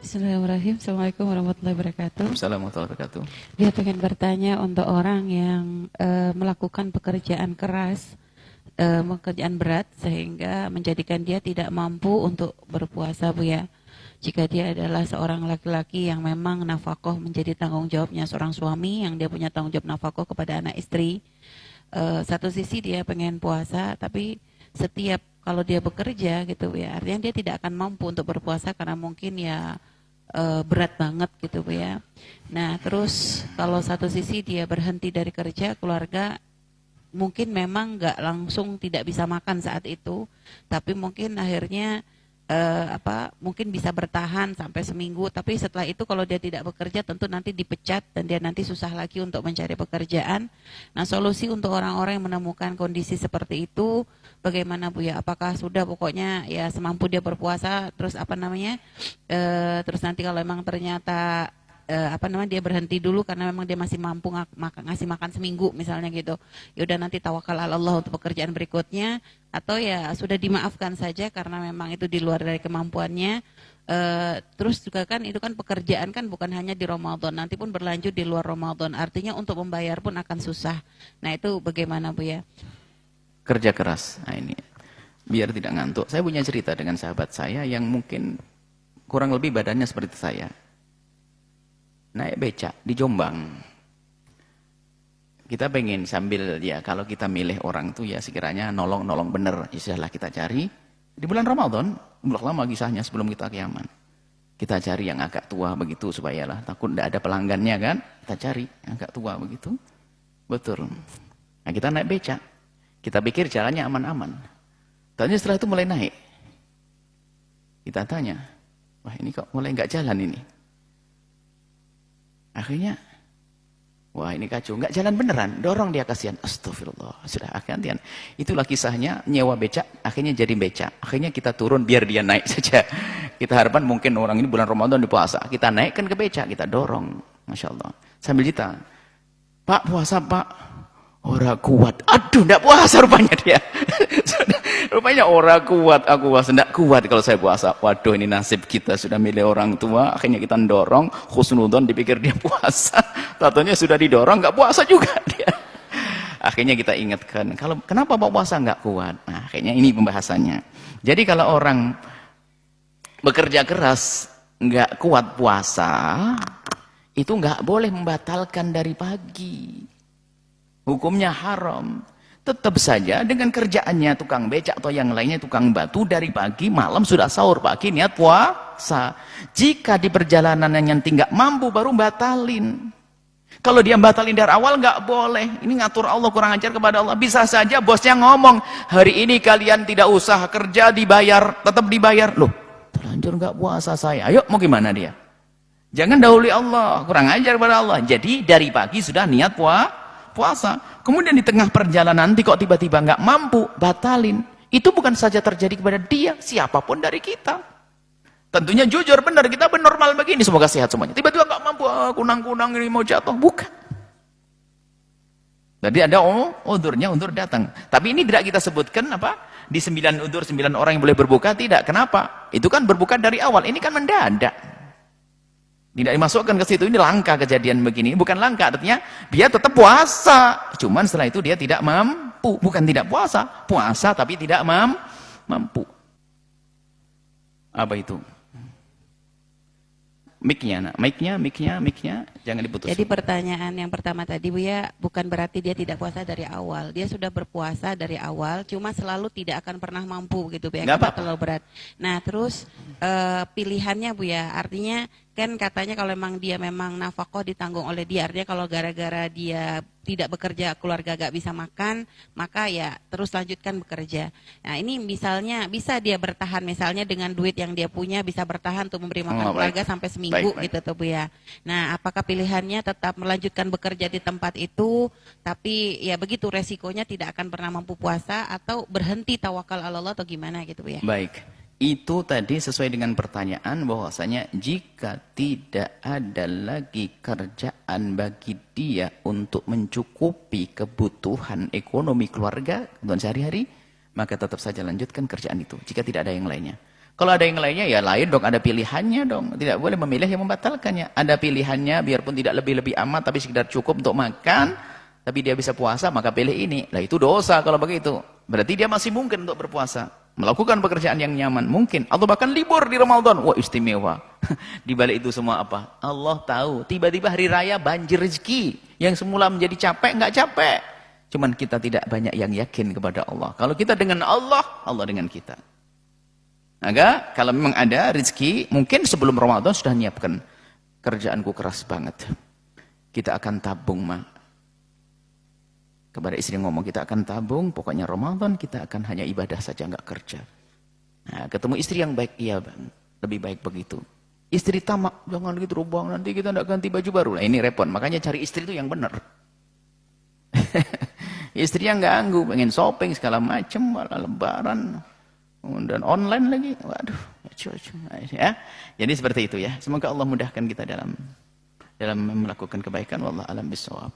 Bismillahirrahmanirrahim. Assalamualaikum warahmatullahi wabarakatuh. Assalamualaikum warahmatullahi wabarakatuh. Dia pengen bertanya untuk orang yang melakukan pekerjaan keras, pekerjaan berat sehingga menjadikan dia tidak mampu untuk berpuasa, Bu ya. Jika dia adalah seorang laki-laki yang memang nafkah menjadi tanggung jawabnya seorang suami, yang dia punya tanggung jawab nafkah kepada anak istri. Satu sisi dia pengen puasa, tapi setiap kalau dia bekerja gitu ya, artinya dia tidak akan mampu untuk berpuasa karena mungkin ya berat banget gitu Bu ya. Nah terus kalau satu sisi dia berhenti dari kerja, keluarga mungkin memang nggak langsung tidak bisa makan saat itu, tapi mungkin akhirnya mungkin bisa bertahan sampai seminggu, tapi setelah itu kalau dia tidak bekerja tentu nanti dipecat dan dia nanti susah lagi untuk mencari pekerjaan. Nah solusi untuk orang-orang yang menemukan kondisi seperti itu bagaimana Bu ya? Apakah sudah pokoknya ya semampu dia berpuasa, terus terus nanti kalau memang ternyata dia berhenti dulu karena memang dia masih mampu ngasih makan seminggu misalnya gitu, ya udah nanti tawakal ala Allah untuk pekerjaan berikutnya, atau ya sudah dimaafkan saja karena memang itu di luar dari kemampuannya. Terus juga kan itu kan pekerjaan kan bukan hanya di Ramadan, nanti pun berlanjut di luar Ramadan, artinya untuk membayar pun akan susah. Nah itu bagaimana Bu ya? Kerja keras, nah ini biar tidak ngantuk. Saya punya cerita dengan sahabat saya yang mungkin kurang lebih badannya seperti saya. Naik becak di Jombang. Kita pengen sambil ya kalau kita milih orang tuh ya sekiranya nolong bener, ya sudahlah kita cari di bulan Ramadan, belum lama kisahnya sebelum kita kiamat. Kita cari yang agak tua begitu supaya lah takut tidak ada pelanggannya kan, kita cari yang agak tua begitu. Betul. Nah kita naik becak, kita pikir jalannya aman-aman. Ternyata setelah itu mulai naik. Kita tanya, wah ini kok mulai nggak jalan ini? Akhirnya, wah ini kacau, nggak jalan beneran, dorong dia kasihan. Astagfirullah, sudah gantian. Itulah kisahnya nyewa becak, akhirnya jadi becak. Akhirnya kita turun biar dia naik saja. Kita harapan mungkin orang ini bulan Ramadan di puasa, kita naikkan ke becak, kita dorong, masya Allah. Sambil kita, Pak puasa Pak, ora kuat. Aduh, nggak puasa rupanya dia. Rupanya orang kuat, aku puasa tidak kuat kalau saya puasa. Waduh ini nasib kita sudah milih orang tua, akhirnya kita dorong, khusnudon dipikir dia puasa. Tatonya sudah didorong, nggak puasa juga dia. Akhirnya kita ingatkan, kalau kenapa Pak puasa nggak kuat? Nah akhirnya ini pembahasannya. Jadi kalau orang bekerja keras, nggak kuat puasa, itu nggak boleh membatalkan dari pagi. Hukumnya haram. Tetap saja dengan kerjaannya tukang becak atau yang lainnya tukang batu dari pagi malam sudah sahur pagi niat puasa. Jika di perjalanan yang nggak mampu baru batalin. Kalau dia batalin dari awal nggak boleh. Ini ngatur Allah kurang ajar kepada Allah. Bisa saja bosnya ngomong hari ini kalian tidak usah kerja dibayar, tetap dibayar. Loh terlanjur nggak puasa saya. Ayo mau gimana dia? Jangan dahului Allah, kurang ajar kepada Allah. Jadi dari pagi sudah niat puasa. Kemudian di tengah perjalanan nanti kok tiba-tiba nggak mampu, batalin. Itu bukan saja terjadi kepada dia, siapapun dari kita. Tentunya jujur benar, kita normal begini, semoga sehat semuanya. Tiba-tiba nggak mampu, kunang-kunang ini mau jatuh, bukan. Jadi ada udurnya, udur datang. Tapi ini tidak kita sebutkan apa? Di 9 udur 9 orang yang boleh berbuka, tidak. Kenapa? Itu kan berbuka dari awal, ini kan mendadak. Tidak dimasukkan ke situ, ini langka kejadian begini. Bukan langka, artinya dia tetap puasa. Cuman setelah itu dia tidak mampu. Bukan tidak puasa, puasa tapi tidak mampu. Apa itu? Mic-nya, nak. Mic-nya, jangan diputus. Jadi pertanyaan yang pertama tadi Bu ya, bukan berarti dia tidak puasa dari awal. Dia sudah berpuasa dari awal, cuma selalu tidak akan pernah mampu gitu Bu ya, karena terlalu berat. Nah terus pilihannya Bu ya, artinya kan katanya kalau memang dia memang nafkah ditanggung oleh dia, artinya kalau gara-gara dia tidak bekerja keluarga gak bisa makan, maka ya terus lanjutkan bekerja. Nah ini misalnya bisa dia bertahan misalnya dengan duit yang dia punya bisa bertahan untuk memberi makan keluarga sampai seminggu gitu tuh Bu ya. Nah apakah pilihannya tetap melanjutkan bekerja di tempat itu, tapi ya begitu resikonya tidak akan pernah mampu puasa, atau berhenti tawakal ala Allah atau gimana gitu Bu ya? Baik. Itu tadi sesuai dengan pertanyaan bahwasanya jika tidak ada lagi kerjaan bagi dia untuk mencukupi kebutuhan ekonomi keluarga, kebutuhan sehari-hari, maka tetap saja lanjutkan kerjaan itu jika tidak ada yang lainnya. Kalau ada yang lainnya, ya lain dong, ada pilihannya dong. Tidak boleh memilih yang membatalkannya. Ada pilihannya, biarpun tidak lebih-lebih amat, tapi sekedar cukup untuk makan, tapi dia bisa puasa, maka pilih ini. Lah itu dosa kalau begitu. Berarti dia masih mungkin untuk berpuasa. Melakukan pekerjaan yang nyaman, mungkin. Atau bahkan libur di Ramadan. Wah, istimewa. Di balik itu semua apa? Allah tahu. Tiba-tiba hari raya banjir rezeki. Yang semula menjadi capek, nggak capek. Cuman kita tidak banyak yang yakin kepada Allah. Kalau kita dengan Allah, Allah dengan kita. Maka kalau memang ada rezeki, mungkin sebelum Ramadan sudah nyiapkan. Kerjaanku keras banget. Kita akan tabung, Ma. Kepada istri ngomong, kita akan tabung, pokoknya Ramadan kita akan hanya ibadah saja, nggak kerja. Nah, ketemu istri yang baik, iya bang, lebih baik begitu. Istri tamak, jangan gitu bang, nanti kita nggak ganti baju baru. Nah, ini repot, makanya cari istri itu yang benar. Istri yang ganggu, pengen shopping segala macam, malah lebaran. Dan online lagi, waduh, ya. Jadi seperti itu ya. Semoga Allah mudahkan kita dalam melakukan kebaikan. Wallahu a'lam bishawab.